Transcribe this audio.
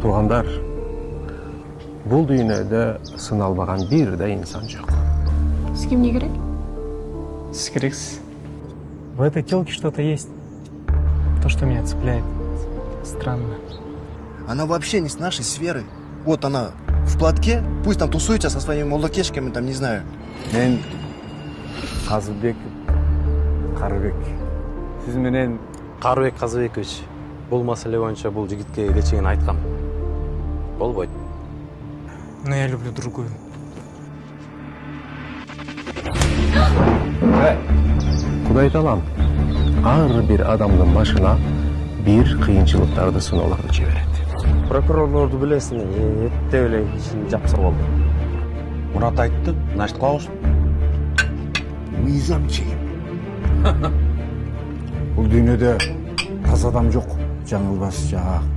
Туугандар, бул дүйнөдө сыналбаган бир да инсан жок. Сизге эмне керек? Сиз керексиз. В этой телке что-то есть. То, что меня цепляет. Странно. Она вообще не с нашей сферы. Вот она в платке, пусть там тусуется со своими молокешками, там, не знаю. Мен Казыбек Карыбек. Сиз менен Карыбек Казыбекович, бул маселе боюнча бул жигитке кечигин айткам. Болбойт. Но я люблю другую. Кудай таалам ар бир адамдын башына бир кыйынчылыктарды сыноолорду жиберет. Прокурорлорду билесиң, этте эле ишин жапса болду. Мурат айтты, значит кылабыз. Мыйзам чейим. Бул дүйнөдө таза адам жок. Жаңылбас жаак.